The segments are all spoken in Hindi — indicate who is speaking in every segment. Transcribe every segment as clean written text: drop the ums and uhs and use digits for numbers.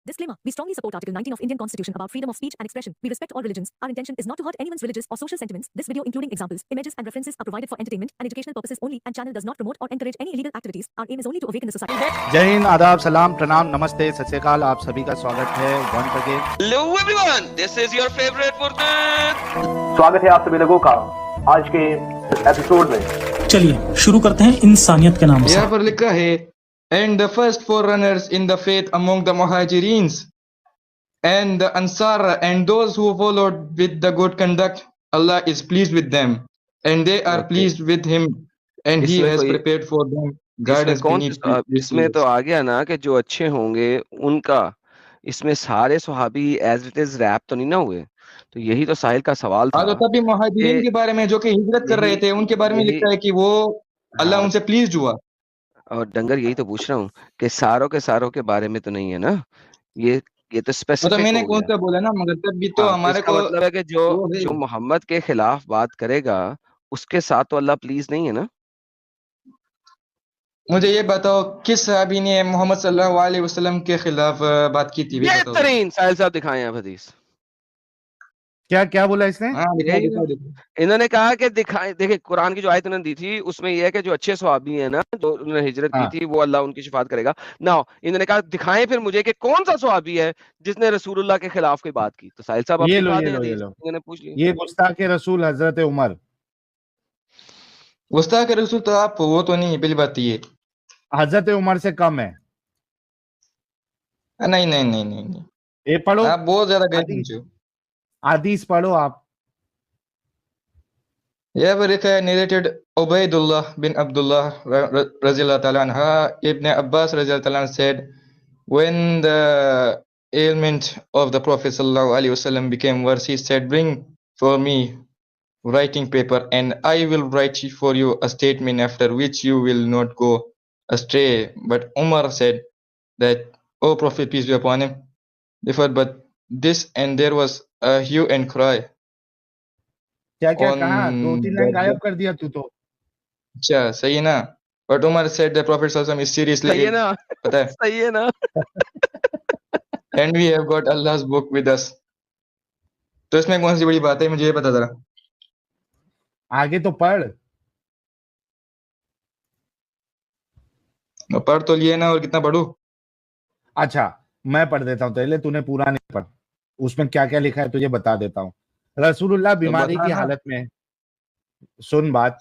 Speaker 1: Disclaimer. We strongly support Article 19 of Indian Constitution about freedom of speech and expression. We respect all religions. Our intention is not to hurt anyone's religious or social sentiments. This video, including examples, images, and references, are provided for entertainment and educational purposes only, and channel does not promote or encourage any illegal activities. Our aim is only to awaken the society.
Speaker 2: जय हिंद, आदाब, सलाम, प्रणाम, नमस्ते, सत श्री अकाल। आप सभी का स्वागत है once again.
Speaker 3: Hello everyone, this is your favorite Furqan.
Speaker 4: स्वागत है आप सभी लोगों का आज के एपिसोड में।
Speaker 5: चलिए शुरू करते हैं इंसानियत के नाम से।
Speaker 6: यहाँ पर लिखा है and the first forerunners in the faith among the Muhajireens and the Ansar and those who followed with the good conduct, Allah is pleased with them and they are pleased with him and he has prepared for them guidance beneath his
Speaker 3: इसमें तो आ गया ना कि जो अच्छे होंगे उनका, इसमें सारे सहाबी एज इट इज रैप तो नहीं ना हुए। तो यही तो साहिल का सवाल था।
Speaker 6: तो तभी मुहाजिरीन के बारे में जो कि हिजरत कर रहे थे उनके बारे में लिखा है कि वो अल्लाह उनसे प्लीज हुआ।
Speaker 3: और डंगर यही तो पूछ रहा हूँ कि सारों के बारे में तो नहीं है ना, ये तो स्पेसिफिक।
Speaker 6: तो मैंने कौन सा बोला ना, मगर तब भी तो हमारे को
Speaker 3: मतलब है कि जो मोहम्मद के खिलाफ बात करेगा उसके साथ तो अल्लाह प्लीज नहीं है ना।
Speaker 6: मुझे ये बताओ किस सहाबी ने मोहम्मद सल्लल्लाहु अलैहि वसल्लम के खिलाफ बात की थी?
Speaker 3: बेहतरीन साहिल साहब दिखाए हैं हदीस।
Speaker 2: क्या बोला इसने?
Speaker 3: इन्होंने कहा कि दिखाए, देखिए कुरान की जो आयत इन्होंने दी थी उसमें यह है कि जो अच्छे सहाबी हैं ना, जो उन्होंने हिजरत की थी, वो अल्लाह उनकी शिफात करेगा ना। इन्होंने कहा दिखाएं फिर मुझे कि कौन सा सहाबी है जिसने रसूलुल्लाह के खिलाफ कोई बात की। तो साहिल साहब इन्होंने पूछ लिया।
Speaker 2: ये गुस्ताख रसूल हजरत उमर।
Speaker 6: गुस्ताख रसूल तो आप वो तो नहीं, पहली बात ये
Speaker 2: हजरत उमर से कम है।
Speaker 6: नहीं
Speaker 2: ये पढ़ो,
Speaker 6: आप बहुत ज्यादा गलत
Speaker 2: हदीस पढ़ो आप।
Speaker 6: यहाँ पर लिखा है narrated Ubaydullah bin Abdullah रज़ियल्लाहु ताला अन्हा Ibn Abbas रज़ियल्लाहु ताला said when the ailment of the Prophet sallallahu alaihi wasallam became worse, he said, bring for me writing paper and I will write for you a statement after which you will not go astray. But Umar said that, O Prophet, peace be upon him, differed but this, and there was a hue and cry.
Speaker 2: क्या कहा? 2-3 लाइन गायब कर दिया तू तो।
Speaker 6: अच्छा सही है ना। But Umar said the Prophet sallallahu alaihi wasallam is seriously
Speaker 3: सही है ना,
Speaker 6: पता है
Speaker 3: सही है ना।
Speaker 6: and we have got Allah's book with us. तो इसमें कौन सी बड़ी बात है, मुझे ये बता जरा।
Speaker 2: आगे तो पढ़
Speaker 6: तो लिए ना, और कितना पढ़ू?
Speaker 2: अच्छा मैं पढ़ देता हूँ, पहले तूने पूरा नहीं पढ़। उसमें क्या क्या लिखा है तुझे बता देता हूँ। रसूलुल्लाह बीमारी की हालत में, सुन बात,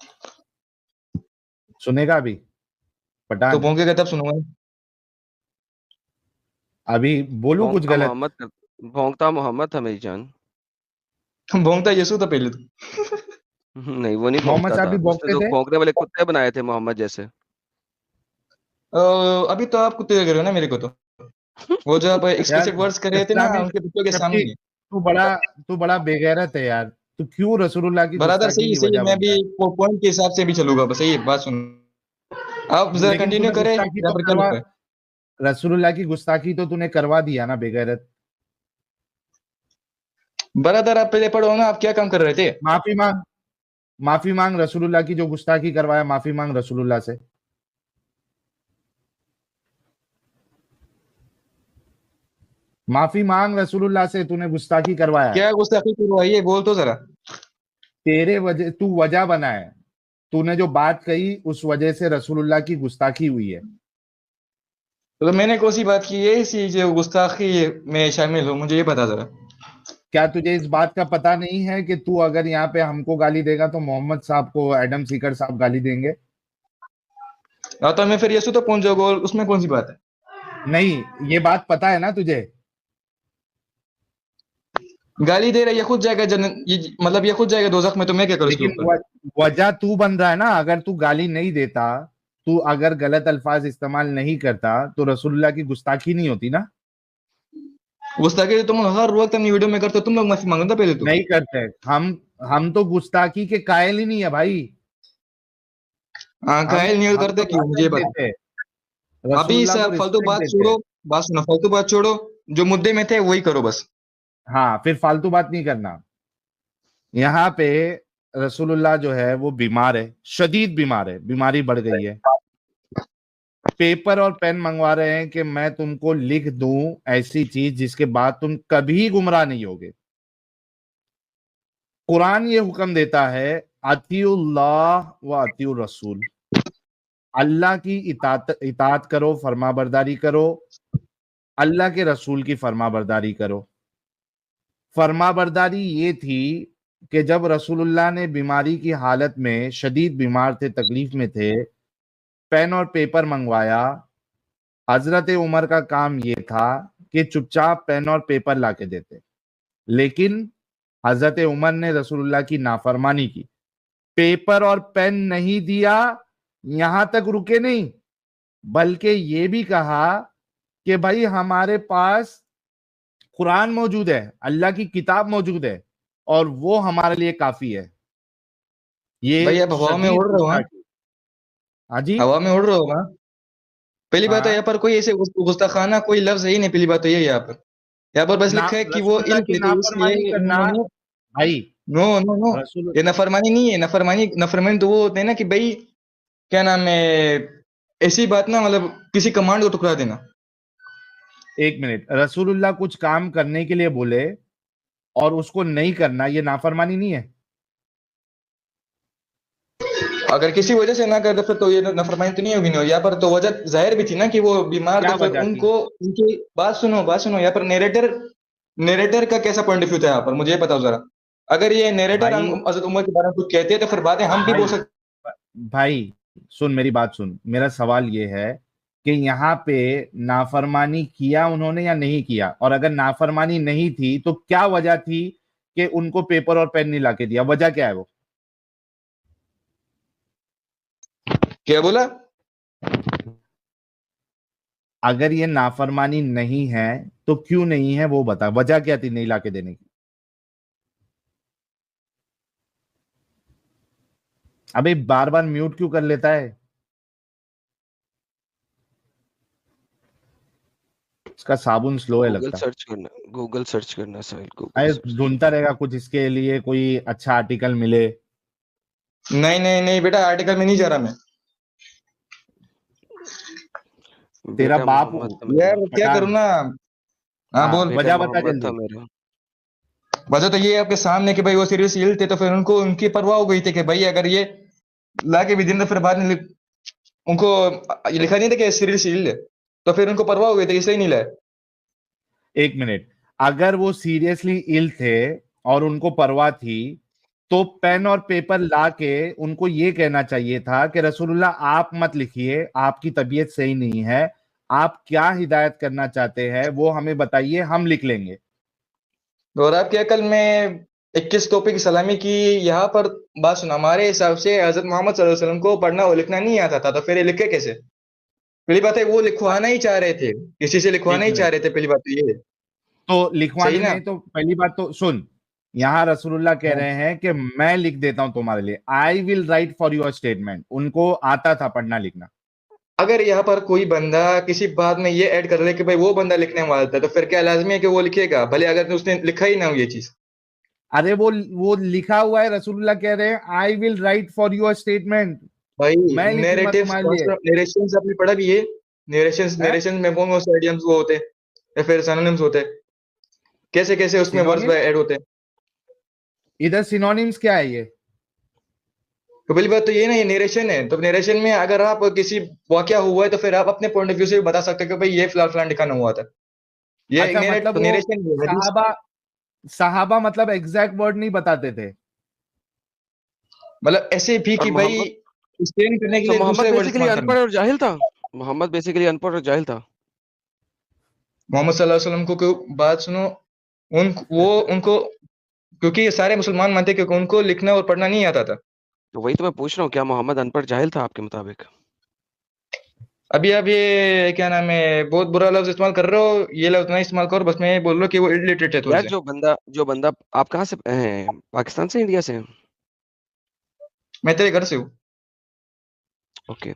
Speaker 2: सुनेगा अभी पठान?
Speaker 6: तो भौंकेगा तब सुनूंगा।
Speaker 2: अभी बोलूं कुछ गलत?
Speaker 3: भौंकता मोहम्मद था मेरी जान।
Speaker 6: भौंकता यीशु था पहले तो।
Speaker 3: नहीं वो नहीं
Speaker 2: मोहम्मद साहब भी भौंकते थे।
Speaker 3: भौंकने वाले कुत्ते बनाए थे मोहम्मद जैसे।
Speaker 6: अभी तो आप कुत्ते कर रहे हो ना मेरे को। तो वो जो आप एक्सप्लिसिट वर्ड्स कर रहे थे ना उनके बच्चों के सामने।
Speaker 2: तू बड़ा बेगैरत है यार। तू क्यों रसूलुल्लाह की
Speaker 6: बराबर सही मैं भी पॉइंट के हिसाब से भी चलूंगा। बस यही बात सुन, आप जरा कंटिन्यू करें।
Speaker 2: रसूलुल्लाह की गुस्ताखी तो तूने करवा दिया ना बेगैरत।
Speaker 6: बराबर आप पहले पढ़ो ना, आप क्या काम कर रहे थे?
Speaker 2: माफी मांग रसूलुल्लाह की जो गुस्ताखी करवाया, माफी मांग रसूलुल्लाह से। माफी मांग रसूलुल्लाह से, तूने गुस्ताखी करवाया।
Speaker 6: क्या गुस्ताखी करवाई है बोल तो जरा।
Speaker 2: तेरे वजह, तू वजह बना है। तूने जो बात कही उस वजह से रसूलुल्लाह की गुस्ताखी हुई है।
Speaker 6: तो मैंने कौन सी बात की है इसी जो गुस्ताखी में शामिल हो, मुझे ये बता जरा।
Speaker 2: क्या तुझे इस बात का पता नहीं है कि तू अगर यहाँ पे हमको गाली देगा तो मोहम्मद साहब को, एडम सीकर साहब गाली देंगे?
Speaker 6: तो मैं फिर यीशु तो पहुंच जाऊंगा, उसमें कौन सी बात है?
Speaker 2: नहीं, ये बात पता है ना तुझे।
Speaker 6: गाली दे रहा है, ये खुद जाएगा मतलब ये खुद जाएगा दोज़ख में, तो मैं क्या करूं?
Speaker 2: लेकिन वजह तू बन रहा है ना। अगर तू गाली नहीं देता, तू अगर गलत अल्फाज इस्तेमाल नहीं करता तो रसूलुल्लाह की गुस्ताखी नहीं होती ना।
Speaker 6: गुस्ताखी तुम हर वक्त अपनी वीडियो में करते हो, तुम लोग माफी मांगो ना पहले तो।
Speaker 2: नहीं करते हम तो गुस्ताखी के कायल ही नहीं है भाई।
Speaker 6: कायल नहीं करते क्यों? मुझे बता। अभी सब फालतू बात छोड़ो, बात सुनो, फालतू बात छोड़ो, जो मुद्दे में थे वही करो बस।
Speaker 2: हाँ, फिर फालतू बात नहीं करना। यहाँ पे रसूलुल्लाह जो है वो बीमार है, शदीद बीमार है, बीमारी बढ़ गई है। पेपर और पेन मंगवा रहे हैं कि मैं तुमको लिख दूं ऐसी चीज जिसके बाद तुम कभी गुमराह नहीं होगे। कुरान ये हुक्म देता है अतीउल्लाह व अतीउर रसूल, अल्लाह की इताअत करो, फरमाबरदारी करो, अल्लाह के रसूल की फरमाबरदारी करो। फरमाबरदारी ये थी कि जब रसूलुल्लाह ने बीमारी की हालत में, शदीद बीमार थे, तकलीफ में थे, पेन और पेपर मंगवाया। हजरत उमर का काम ये था कि चुपचाप पेन और पेपर लाके देते, लेकिन हजरत उमर ने रसूलुल्लाह की नाफरमानी की, पेपर और पेन नहीं दिया। यहां तक रुके नहीं, बल्कि ये भी कहा कि भाई हमारे पास कुरान मौजूद है, अल्लाह की किताब मौजूद है, और वो हमारे लिए काफी है। ये
Speaker 6: भाई आप हवा में
Speaker 2: शदीद
Speaker 6: उड़ रहे हो ना,
Speaker 2: हाँ जी,
Speaker 6: हवा में उड़ रहे हो ना। पहली बात तो
Speaker 2: हाँ।
Speaker 6: यहाँ पर कोई ऐसे गुस्ताखाना कोई लफ्ज है ही नहीं। पहली बात तो ये है यहाँ पर बस लिखा है कि वो
Speaker 2: रसूलुल्लाह
Speaker 6: इल्म
Speaker 2: की
Speaker 6: थे, तो
Speaker 2: नाफरमानी
Speaker 6: इसलिए
Speaker 2: करना भाई,
Speaker 6: नो नो नो,
Speaker 2: रसूल
Speaker 6: ये नफरमानी नहीं है। नफरमानी नफरमानी तो वो होते हैं ना कि भाई क्या नाम है, ऐसी बात ना, मतलब किसी कमांड को टुकरा देना।
Speaker 2: एक मिनट, रसूलुल्लाह कुछ काम करने के लिए बोले और उसको नहीं करना, ये नाफरमानी नहीं है?
Speaker 6: अगर किसी वजह से ना कर तो फिर तो ये नफरमानी तो नहीं होगी ना। यहाँ पर तो वजह जाहिर भी थी ना कि वो बीमार
Speaker 2: क्या
Speaker 6: थे, फिर
Speaker 2: वजह थी?
Speaker 6: उनको उनकी बात सुनो। यहाँ पर नेरेटर का कैसा पॉइंट ऑफ व्यू था यहाँ पर, मुझे ये बताओ जरा। अगर ये नेरेटर
Speaker 2: भाई
Speaker 6: हजरत उमर के बारे में कुछ कहते हैं तो फिर बातें हम भी बोल
Speaker 2: भाई
Speaker 6: सकते।
Speaker 2: भाई सुन, मेरी बात सुन। मेरा सवाल ये है कि यहाँ पे नाफरमानी किया उन्होंने या नहीं किया, और अगर नाफरमानी नहीं थी तो क्या वजह थी कि उनको पेपर और पेन नहीं लाके दिया? वजह क्या है वो?
Speaker 6: क्या बोला?
Speaker 2: अगर ये नाफरमानी नहीं है तो क्यों नहीं है वो बता, वजह क्या थी नहीं लाके देने की? अबे बार बार म्यूट क्यों कर लेता है? इसका साबुन स्लो है लगता।
Speaker 3: गूगल सर्च करना साहिल, गूगल
Speaker 2: अरे
Speaker 3: सर्च
Speaker 2: ढूंढता रहेगा कुछ इसके लिए, कोई अच्छा आर्टिकल मिले।
Speaker 6: नहीं नहीं नहीं बेटा, आर्टिकल में नहीं जा रहा मैं।
Speaker 2: तेरा
Speaker 3: बेटा
Speaker 2: बाप
Speaker 3: मोहम्मद था मेरा।
Speaker 6: यार क्या
Speaker 2: पठान।
Speaker 6: करूँ ना। हाँ
Speaker 2: हाँ,
Speaker 6: बोल।
Speaker 3: बेटा
Speaker 2: वजह बता
Speaker 3: मोहम्मद
Speaker 2: जल्दी।
Speaker 3: था मेरा।
Speaker 6: वजह तो ये है आपके सामने कि भाई वो सीरियस इल थे, तो फिर उनको उनकी परवाह हो गई थी कि भाई अगर ये ला के भी दिन, तो फिर बाद में उनको ये लिखा नहीं था कि सीरियस इल है, तो फिर उनको परवाह हो गई थी, इसलिए नहीं लाए।
Speaker 2: एक मिनट, अगर वो सीरियसली इल थे और उनको परवाह थी तो पेन और पेपर लाके उनको ये कहना चाहिए था कि रसूलुल्लाह आप मत लिखिए, आपकी तबीयत सही नहीं है, आप क्या हिदायत करना चाहते हैं वो हमें बताइए, हम लिख लेंगे।
Speaker 6: और आपकी अकल में 21 टॉपिक की सलामी की। यहाँ पर बात सुना, हमारे हिसाब से हजरत मोहम्मद सल्लल्लाहु अलैहि वसल्लम को पढ़ना और लिखना नहीं आता था, तो फिर ये लिखे कैसे? पहली बात है वो लिखवाना ही चाह रहे थे, किसी से लिखवाना
Speaker 2: एक
Speaker 6: ही चाह
Speaker 2: मिनट,
Speaker 6: रहे थे। पहली बात तो ये है।
Speaker 2: तो
Speaker 6: सही
Speaker 2: लिखवाने
Speaker 6: ना?
Speaker 2: में तो पहली बात तो सुन, यहां रसूलुल्लाह कह रहे हैं कि मैं लिख देता हूं तुम्हारे लिए, I will write for your statement. उनको आता था पढ़ना लिखना।
Speaker 6: अगर यहाँ पर कोई बंदा किसी बात में ये ऐड कर ले कि भाई वो बंदा लिखने वाला था, तो फिर क्या लाजमी है कि वो लिखेगा, भले अगर उसने लिखा ही ना हो ये चीज।
Speaker 2: अरे वो लिखा हुआ है, रसूलुल्लाह कह रहे हैं I will write for your statement,
Speaker 6: भाई
Speaker 2: मैं लिखूंगा
Speaker 6: नेरेटिव्स,
Speaker 2: तुम्हारे
Speaker 6: कौन
Speaker 2: लिए।
Speaker 6: सा नरेशंस आपने पढ़ा भी है? नरेशंस
Speaker 2: है
Speaker 6: नरेशंस में कौन कौन से आइडियम्स वो होते हैं या फिर सिनोनिम्स होते हैं? कैसे कैसे उसमें वर्ड्स
Speaker 2: सिनोनिम,
Speaker 6: ऐड होते हैं?
Speaker 2: इधर सिनोनिम्स क्या है ये?
Speaker 6: तो पहली बात तो ये ना, ये नरेशन है, तो नरेशन में अगर आप किसी वाकया हुआ है तो फिर आप अपने पॉइंट ऑफ व्यू से भी बता सकते हो कि भाई ये फिलहाल फलान दिखाना हुआ था। ये
Speaker 2: अच्छा, मतलब वो
Speaker 6: नरेशन है, हदीस।
Speaker 2: सहाबा, सहाबा मतलब एग्जैक्ट वर्ड नहीं बताते थे?
Speaker 6: मतलब ऐसे भी
Speaker 3: और
Speaker 6: कि भाई
Speaker 3: मोहम्मद,
Speaker 6: एक्सप्लेन करने के
Speaker 3: तो
Speaker 6: लिए
Speaker 3: मोहम्मद
Speaker 6: दूसरे वर्ड
Speaker 3: बेसिकली
Speaker 6: इस्तेमाल
Speaker 3: अनपढ़
Speaker 6: करना।
Speaker 3: और जाहिल था। मोहम्मद बेसिकली अनपढ़ और जाहिल था।
Speaker 6: मोहम्मद सल्लल्लाहु अलैहि वसल्लम को बात सुनो, उनको क्योंकि ये सारे मुसलमान मानते क्योंकि उनको लिखना और पढ़ना नहीं आता था।
Speaker 3: तो वही तो मैं पूछ रहा हूँ, क्या मोहम्मद अनपढ़ जाहिल था आपके मुताबिक?
Speaker 6: अभी आप ये क्या नाम है, बहुत बुरा लफ्ज इस्तेमाल कर रहे हो, ये लफ्ज ना इस्तेमाल करो। बस मैं ये बोल रहा हूँ कि वो इलिटरेट है थोड़े
Speaker 3: यार
Speaker 6: से।
Speaker 3: जो बंदा आप कहाँ से हैं? पाकिस्तान से, इंडिया से हैं?
Speaker 6: मैं तेरे घर से हूँ।
Speaker 3: ओके।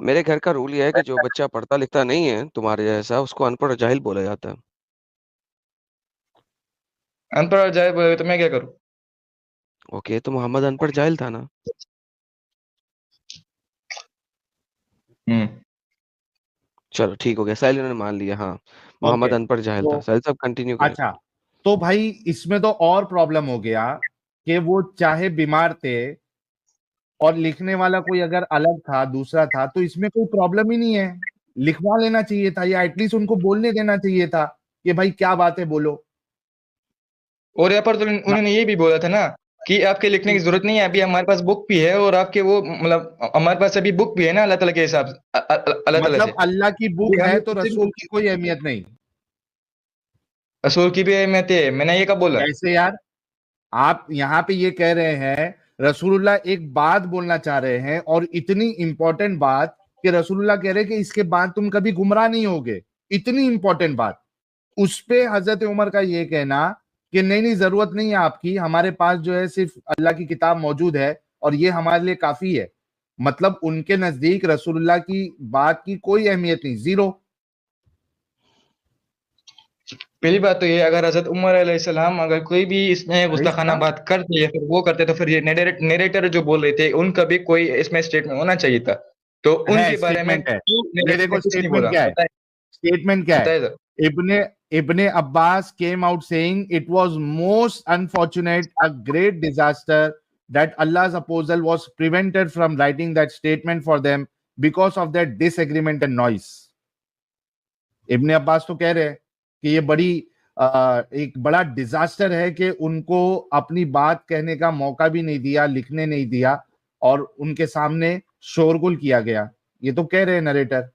Speaker 3: मेरे घर का रूल ये है कि जो बच्चा पढ़ता लिखता नहीं है तुम्हारे जैसा, उसको अनपढ़ और जाहिल बोला जाता है।
Speaker 6: अनपढ़ जाए तो मैं क्या करूँ?
Speaker 3: ओके, तो मोहम्मद अनपढ़ जाहिल था ना?
Speaker 6: हम्म।
Speaker 3: चलो ठीक हो गया, साहिल इन्होंने मान लिया। हाँ, मोहम्मद
Speaker 2: ओके,
Speaker 3: अनपढ़ जाहिल था।
Speaker 2: तो
Speaker 3: साहिल साहब कंटिन्यू करें।
Speaker 2: अच्छा, तो भाई इसमें तो और प्रॉब्लम हो गया कि वो चाहे बीमार थे और लिखने वाला कोई अगर अलग था, दूसरा था, तो इसमें कोई प्रॉब्लम ही नहीं है। लिखवा लेना चाहिए था, या एटलीस्ट उनको बोलने देना चाहिए था कि भाई क्या बात है, बोलो।
Speaker 6: और यहाँ पर तो उन्होंने ये भी बोला था ना कि आपके लिखने की जरूरत नहीं है, अभी हमारे पास बुक भी है, और आपके वो मतलब हमारे पास अभी बुक भी है ना अल्लाह ताला के हिसाब से, अल्लाह ताला से।
Speaker 2: मतलब अल्लाह की बुक
Speaker 6: अभी हम
Speaker 2: है
Speaker 6: लोग
Speaker 2: तो
Speaker 6: किसी
Speaker 2: रसूल
Speaker 6: भी
Speaker 2: की कोई अहमियत नहीं?
Speaker 6: रसूल की भी अहमियत है, मैंने ये कब बोला?
Speaker 2: कैसे यार? आप यहाँ पे ये कह रहे हैं, रसूलुल्लाह एक बात बोलना चाह रहे हैं, और इतनी इंपॉर्टेंट बात कि रसूलुल्लाह कह रहे हैं कि इसके बाद तुम कभी गुमराह नहीं होगे। इतनी इंपॉर्टेंट बात, उस पे हजरत उमर का ये कहना कि नहीं नहीं, जरूरत नहीं है आपकी, हमारे पास जो है सिर्फ अल्लाह की किताब मौजूद है और ये हमारे लिए काफी है। मतलब उनके नजदीक रसूलुल्लाह की बात की कोई अहमियत नहीं, जीरो।
Speaker 6: पहली बात तो ये, अगर हजरत उमर अलैहिस्सलाम अगर कोई भी इसमें
Speaker 2: अरे
Speaker 6: गुस्ताखाना
Speaker 2: साहब,
Speaker 6: बात करते या फिर वो करते, तो फिर ये नेरेटर जो बोल रहे थे उनका भी कोई इसमें स्टेटमेंट होना चाहिए था। तो
Speaker 2: है
Speaker 6: उनके बारे में
Speaker 2: स्टेटमेंट है।
Speaker 6: क्यों
Speaker 2: ये
Speaker 6: नेरेटर ने
Speaker 2: देखो
Speaker 6: कुछ नहीं
Speaker 2: स्टेटमेंट
Speaker 6: बोला?
Speaker 2: क्या है,
Speaker 6: बताए,
Speaker 2: स्टेटमेंट क्या है।
Speaker 6: बताए sir.
Speaker 2: Ibn Ibn Abbas came out saying it was most unfortunate, a great disaster that Allah's apostle was prevented from writing that statement for them because of their disagreement and noise. इब्ने अब्बास तो कह रहे हैं कि ये एक बड़ा डिजास्टर है कि उनको अपनी बात कहने का मौका भी नहीं दिया, लिखने नहीं दिया, और उनके सामने शोरगुल किया गया। ये तो कह रहे हैं नरेटर।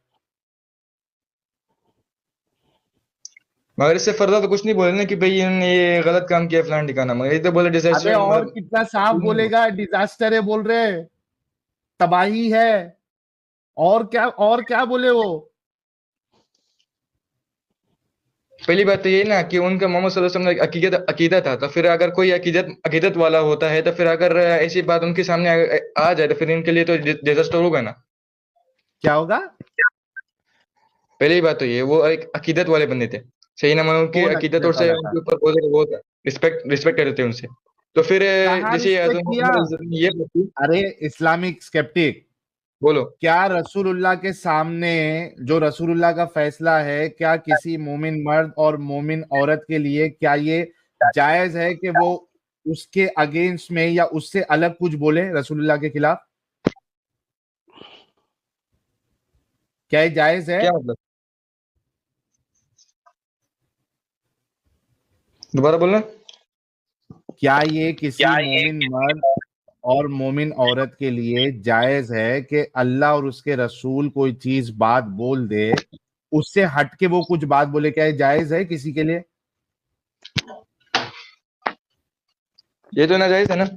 Speaker 6: मगर इससे फर्दर तो कुछ नहीं बोले ना कि भाई इन्होंने ये गलत काम किया फलान ठिकाना, मगर ये तो बोले
Speaker 2: अबे
Speaker 6: डिजास्टर
Speaker 2: और
Speaker 6: मतलब
Speaker 2: कितना साफ बोलेगा, डिजास्टर है बोल रहे हैं, तबाही है, और क्या बोले वो।
Speaker 6: पहली बात तो ये ना कि उनका मोहम्मद सल्लल्लाहु अलैहि वसल्लम का अकीदा था, तो फिर अगर कोई अकीदत वाला होता है, तो फिर अगर ऐसी बात उनके सामने आ जाए, तो फिर इनके लिए तो डिजास्टर होगा ना।
Speaker 2: क्या होगा?
Speaker 6: पहली बात तो ये, वो एक अकीदत वाले बंदे थे, सही ना, मैं उनकी
Speaker 2: कौन
Speaker 6: अकीदत और
Speaker 2: अकीदत
Speaker 6: से
Speaker 2: वाला था?
Speaker 6: उनके ऊपर बहुत वो रिस्पेक्ट करते थे उनसे। तो फिर
Speaker 2: कहाँ
Speaker 6: जैसे
Speaker 2: रिस्पेक्ट किया?
Speaker 6: ये बोली,
Speaker 2: अरे इस्लामिक स्केप्टिक,
Speaker 6: बोलो।
Speaker 2: क्या रसूलुल्लाह के सामने जो रसूलुल्लाह का फैसला है, क्या किसी मोमिन मर्द और मोमिन औरत के लिए क्या ये जायज है कि वो उसके अगेंस्ट में या उससे अलग कुछ बोले रसूलुल्लाह के खिलाफ? क्या ये जायज है?
Speaker 6: क्या मतलब, दोबारा बोलना।
Speaker 2: क्या ये किसी मोमिन मर्द और मोमिन औरत के लिए जायज है कि अल्लाह और उसके रसूल कोई चीज बात बोल दे, उससे हट के वो कुछ बात बोले? क्या ये जायज है किसी के लिए?
Speaker 6: ये तो नाजायज है ना।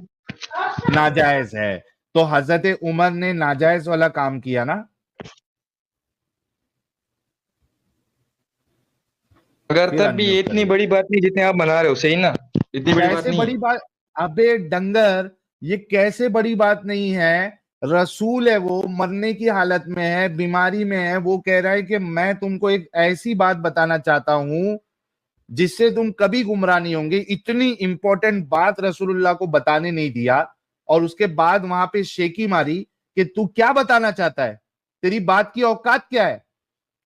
Speaker 2: नाजायज है। तो हजरत उमर ने नाजायज वाला काम किया ना।
Speaker 6: मगर
Speaker 2: फिर
Speaker 6: तब भी ये
Speaker 2: अनम्यूट
Speaker 6: इतनी
Speaker 2: करिए।
Speaker 6: बड़ी बात नहीं जितने आप बना रहे हो, सही ना, इतनी बड़ी बात
Speaker 2: कैसे
Speaker 6: नहीं है।
Speaker 2: बड़ी बात? अबे डंगर, ये कैसे बड़ी बात नहीं है? रसूल है, वो मरने की हालत में है, बीमारी में है, वो कह रहा है कि मैं तुमको एक ऐसी बात बताना चाहता हूं जिससे तुम कभी गुमराह नहीं होंगे। इतनी इंपॉर्टेंट बात रसूलुल्लाह को बताने नहीं दिया, और उसके बाद वहां पे शेकी मारी कि तू क्या बताना चाहता है, तेरी बात की औकात क्या है?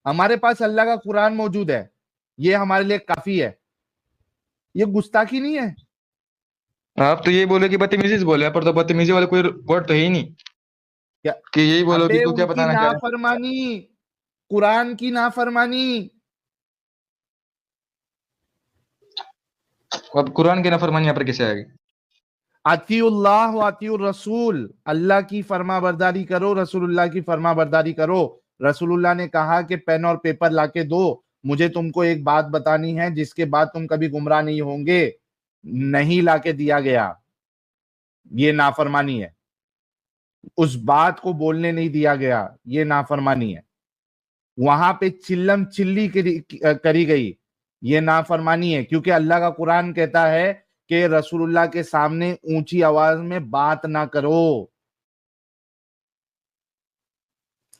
Speaker 2: हमारे पास अल्लाह का कुरान मौजूद है, ये हमारे लिए काफी है। ये गुस्ताखी नहीं है?
Speaker 6: आप तो ये बोले कि बदतमीजी से बोले, पर तो बदतमीजी वाला कोई वर्ड तो है ही नहीं
Speaker 2: क्या?
Speaker 6: कि यही बोलो कि
Speaker 2: अबे
Speaker 6: तू क्या
Speaker 2: उनकी
Speaker 6: बताना चाह रहा
Speaker 2: नाफरमानी, कुरान की नाफरमानी।
Speaker 6: है। अब कुरान की नाफरमानी यहाँ पर कैसे आएगी?
Speaker 2: अतीउल्लाह व अतीउर रसूल, अल्लाह की फरमा बरदारी करो, रसूलुल्लाह की फरमा बरदारी करो। रसूलुल्लाह ने कहा कि पेन और पेपर लाके दो, मुझे तुमको एक बात बतानी है जिसके बाद तुम कभी गुमराह नहीं होंगे। नहीं लाके दिया गया, ये नाफरमानी है। उस बात को बोलने नहीं दिया गया, ये नाफरमानी है। वहां पे चिल्लम चिल्ली करी गई, ये नाफरमानी है, क्योंकि अल्लाह का कुरान कहता है कि रसूलुल्लाह के सामने ऊंची आवाज में बात ना करो,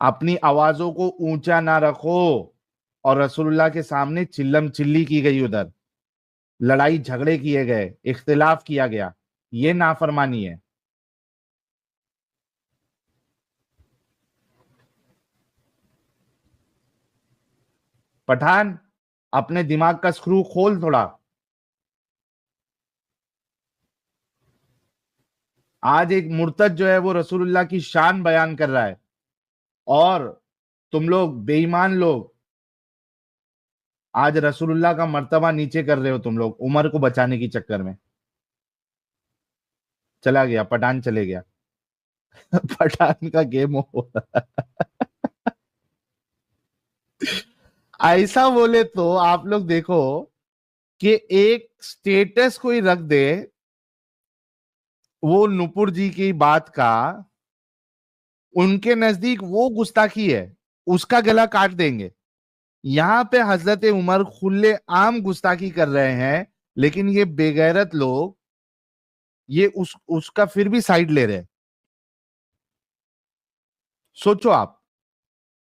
Speaker 2: अपनी आवाजों को ऊंचा ना रखो। और रसूलुल्लाह के सामने चिल्लम चिल्ली की गई, उधर लड़ाई झगड़े किए गए, इख्तिलाफ किया गया, ये नाफरमानी है। पठान, अपने दिमाग का स्क्रू खोल थोड़ा। आज एक मुर्तद जो है वो रसूलुल्लाह की शान बयान कर रहा है और तुम लोग बेईमान लोग आज रसूलुल्लाह का मर्तबा नीचे कर रहे हो, तुम लोग उमर को बचाने की चक्कर में। चला गया पठान, चले गया। पठान का गेम हो। ऐसा बोले तो आप लोग देखो कि एक स्टेटस कोई रख दे वो नुपुर जी की बात का, उनके नजदीक वो गुस्ताखी है, उसका गला काट देंगे। यहां पे हजरत उमर खुले आम गुस्ताखी कर रहे हैं, लेकिन ये बेगैरत लोग ये उसका फिर भी साइड ले रहे हैं। सोचो आप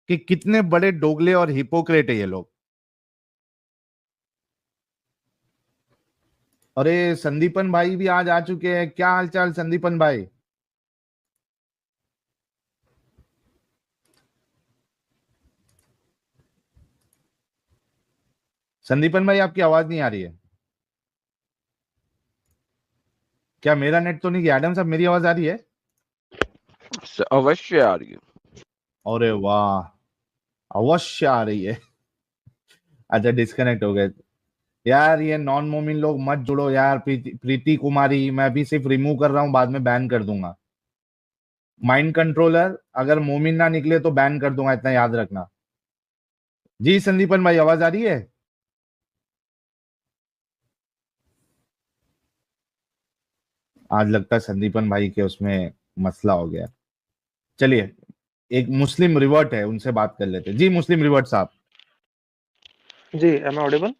Speaker 2: कि कितने बड़े डोगले और हिपोक्रेट है ये लोग। अरे संदीपन भाई भी आज आ चुके हैं। क्या हालचाल संदीपन भाई? संदीपन भाई आपकी आवाज नहीं आ रही है क्या? मेरा नेट तो नहीं गया। एडम साहब मेरी आवाज आ रही है?
Speaker 3: अवश्य आ रही है।
Speaker 2: अरे वाह, अवश्य आ रही है। अच्छा डिस्कनेक्ट हो गए यार। ये नॉन मोमिन लोग मत जुड़ो यार। प्रीति कुमारी मैं भी सिर्फ रिमूव कर रहा हूं, बाद में बैन कर दूंगा। माइंड कंट्रोलर अगर मोमिन ना निकले तो बैन कर दूंगा, इतना याद रखना। जी संदीपन भाई आवाज आ रही है? आज लगता है संदीपन भाई के उसमें मसला हो गया। चलिए एक मुस्लिम रिवर्ट है, उनसे बात कर लेते हैं। जी मुस्लिम रिवर्ट साहब।
Speaker 7: जी, am I audible?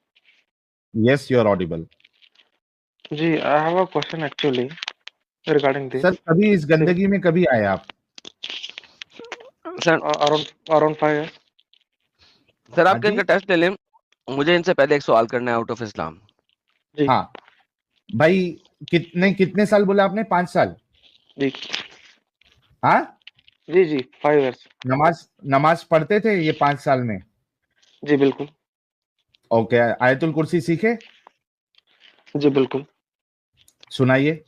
Speaker 2: Yes you are audible.
Speaker 7: जी, I have a question actually regarding this.
Speaker 2: Sir कभी इस
Speaker 7: See,
Speaker 2: गंदगी में कभी आए आप?
Speaker 3: Sir
Speaker 7: around 5 years.
Speaker 3: सर
Speaker 2: हाँ
Speaker 3: आपके
Speaker 2: जी।
Speaker 3: इनका टेस्ट ले लें। मुझे इनसे पहले एक सवाल करना है आउट ऑफ इस्लाम।
Speaker 7: जी,
Speaker 2: हाँ भाई, कितने साल बोला आपने? 5 साल?
Speaker 7: जी,
Speaker 2: हाँ,
Speaker 7: जी, 5 years.
Speaker 2: नमाज पढ़ते थे ये 5 साल में?
Speaker 7: जी, बिल्कुल।
Speaker 2: ओके, आयतुल कुर्सी सीखे?
Speaker 7: जी, बिल्कुल।
Speaker 2: सुनाइए।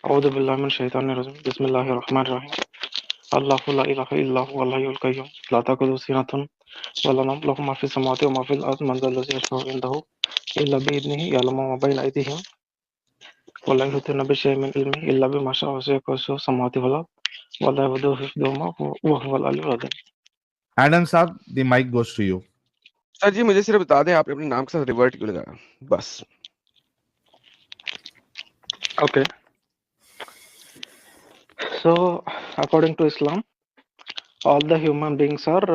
Speaker 7: औज़ु बिल्लाहि मिनश शैतानिर रजीम। बिस्मिल्लाहिर रहमानिर रहीम। अल्लाहु ला इलाहा इल्ला हुवल हय्युल कय्यूम ला ताखुज़ुहु सिनतुन व ला नौम लहु मा फ़िस समावाति व मा फ़िल अर्ज़ मन ज़ल लज़ी यशफ़अु इंदहु इल्ला बिइज़्निहि यअलमु मा बैना अयदीहिम व ला युहीतूना बिशैइन मिन इल्मिहि इल्ला बिमा शाअ वसि'a कुर्सियुहु समावाति वल अर्ज़ व ला यऊदुहु हिफ़्ज़ुहुमा व हुवल अलिय्युल अज़ीम।
Speaker 2: एडम साहब the mike goes to you.
Speaker 3: Sir जी मुझे सिर्फ बता दें आपने अपने नाम के साथ रिवर्ट क्यों लगाया, बस।
Speaker 7: Okay. So, according to Islam, all the human beings are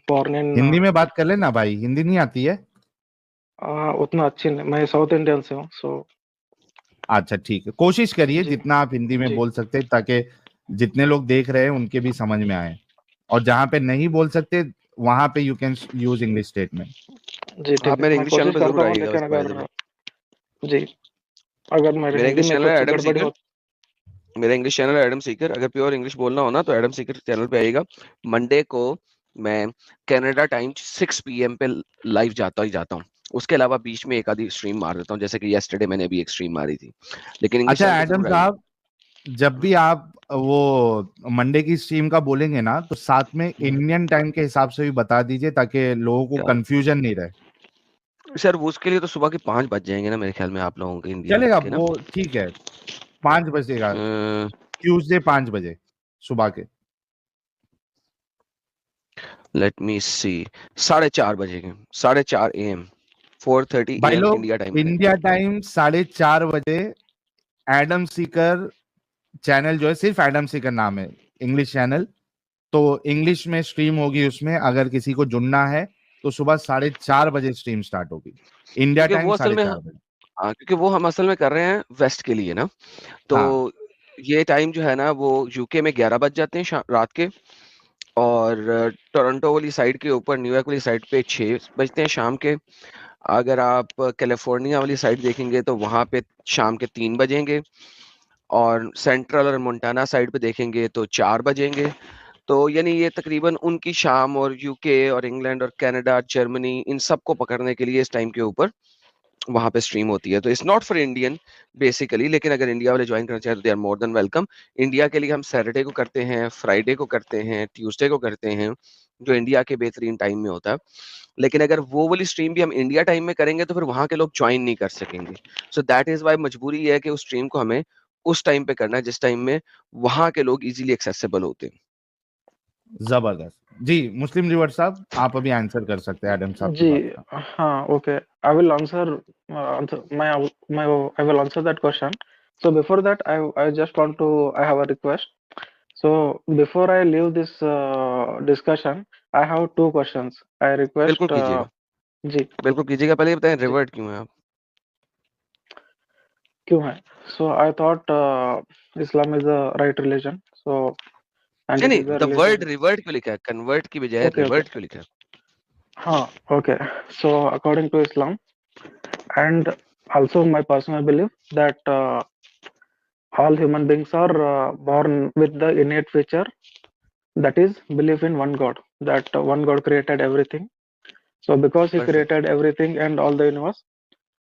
Speaker 7: born in
Speaker 2: Hindi में बात कर लेना भाई, हिंदी नहीं आती है?
Speaker 7: उतना अच्छी नहीं, मैं साउथ इंडियन से हूँ, सो
Speaker 2: अच्छा ठीक है, कोशिश करिए
Speaker 7: जी,
Speaker 2: जितना आप हिंदी में
Speaker 7: जी,
Speaker 2: बोल सकते हैं, ताकि जितने लोग देख रहे हैं उनके भी समझ में आए। और जहां पे नहीं बोल सकते वहां पे you can use English statement.
Speaker 7: जी, ठीक
Speaker 3: आप
Speaker 7: है,
Speaker 3: मेरे
Speaker 7: मैं
Speaker 3: इंग्लिश चैनल
Speaker 7: कोशिश
Speaker 3: पे
Speaker 7: करता
Speaker 3: जरूर
Speaker 7: हूँ,
Speaker 3: आइएगा
Speaker 7: लेकिन
Speaker 3: बाय द
Speaker 7: अगर
Speaker 3: वे।
Speaker 7: जी, अगर मेरे
Speaker 3: मेरा
Speaker 7: हिंदी
Speaker 3: इंग्लिश
Speaker 7: में
Speaker 3: चैनल है
Speaker 7: कुछ
Speaker 3: एडम
Speaker 7: गड़बड़ी
Speaker 3: सीकर।
Speaker 7: हो।
Speaker 3: मेरा इंग्लिश चैनल है एडम सीकर। अगर प्योर इंग्लिश बोलना हो ना तो एडम सीकर चैनल पे आइएगा। मंडे को मैं कनाडा टाइम 6 PM पे लाइव जाता हूँ। उसके अलावा बीच में एक आधी स्ट्रीम मार देता हूँ, जैसे कि येस्टरडे मैंने अभी एक स्ट्रीम मारी थी। लेकिन इंग्लिश
Speaker 2: अच्छा
Speaker 3: चैनल पे
Speaker 2: एडम
Speaker 3: जरूर आइएगा।
Speaker 2: साहब, जब भी आप वो मंडे की स्ट्रीम का बोलेंगे ना, तो साथ में इंडियन टाइम के हिसाब से भी बता दीजिए, ताकि लोगों को
Speaker 3: क्या
Speaker 2: कंफ्यूजन नहीं रहे।
Speaker 3: सर वो उसके लिए तो सुबह के 5 बज जाएंगे ना मेरे ख्याल में आप लोगों के इंडिया
Speaker 2: चलेगा
Speaker 3: के ना।
Speaker 2: वो, ठीक है 5 बजेगा, ट्यूसडे 5 बजे सुबह के।
Speaker 3: लेट मी सी 4:30 बजे के 4:30 AM 4:30
Speaker 2: भाई
Speaker 3: AM
Speaker 2: लोग
Speaker 3: इंडिया टाइम पे।
Speaker 2: इंडिया टाइम 4:30 बजे एडम सीकर चैनल जो है, सिर्फ एडम सीकर नाम है, इंग्लिश चैनल, तो इंग्लिश में स्ट्रीम होगी। उसमें अगर किसी को जुड़ना है तो सुबह 4:30 बजे स्ट्रीम स्टार्ट होगी, इंडिया
Speaker 3: क्योंकि
Speaker 2: टाइम
Speaker 3: वो असल में
Speaker 2: 4:30 बजे।
Speaker 3: हाँ, क्योंकि वो हम असल में कर रहे हैं वेस्ट के लिए ना, तो
Speaker 2: हाँ
Speaker 3: ये टाइम जो है ना वो यूके में 11 बज जाते हैं रात के, और टोरंटो वाली साइड के ऊपर न्यूयॉर्क वाली साइड पे 6 बजते हैं शाम के। अगर आप कैलिफोर्निया वाली साइड देखेंगे तो वहां पे शाम के 3 बजेंगे, और सेंट्रल और मोंटाना साइड पे देखेंगे तो 4 बजेंगे। तो यानी ये तकरीबन उनकी शाम और यूके और इंग्लैंड और कनाडा, जर्मनी, इन सबको पकड़ने के लिए इस टाइम के ऊपर वहां पे स्ट्रीम होती है। तो it's not for Indian basically, लेकिन अगर इंडिया वाले ज्वाइन करना चाहे तो they are more than welcome. India के लिए हम सैटरडे को करते हैं, फ्राइडे को करते हैं, ट्यूसडे को करते हैं, जो इंडिया के बेहतरीन टाइम में होता है। लेकिन अगर वो वाली स्ट्रीम भी हम इंडिया टाइम में करेंगे तो फिर वहां के लोग ज्वाइन नहीं कर सकेंगे। सो दैट इज वाई मजबूरी है कि उस स्ट्रीम को हमें उस टाइम पे करना है जिस टाइम में वहां के लोग इजीली एक्सेसिबल होते हैं।
Speaker 2: जबरदस्त जी। मुस्लिम रिवर साहब, आप अभी आंसर कर सकते हैं एडम साहब की
Speaker 7: जी
Speaker 2: बात का।
Speaker 7: हाँ, okay, I will answer my I will answer that question. So before that, I just want to, I have a request. So before I leave this discussion, I have two questions. I request
Speaker 3: बिल्कुल कीजिएगा,
Speaker 7: जी
Speaker 3: बिल्कुल कीजिएगा। पहले ये बताएं
Speaker 7: जी
Speaker 3: रिवर्ट क्यों है आप?
Speaker 7: क्यों है? So I thought Islam is the right religion. So and
Speaker 3: नहीं
Speaker 7: it
Speaker 3: नहीं,
Speaker 7: is a
Speaker 3: the word
Speaker 7: religion.
Speaker 3: Revert क्यों लिखा है? कन्वर्ट की बजाय
Speaker 7: Okay, okay.
Speaker 3: रिवर्ट क्यों लिखा है?
Speaker 7: हाँ, okay. So according to Islam and also my personal belief that all human beings are born with the innate feature, that is belief in one God, that one God created everything. So because he
Speaker 3: perfect.
Speaker 7: created everything and all the universe,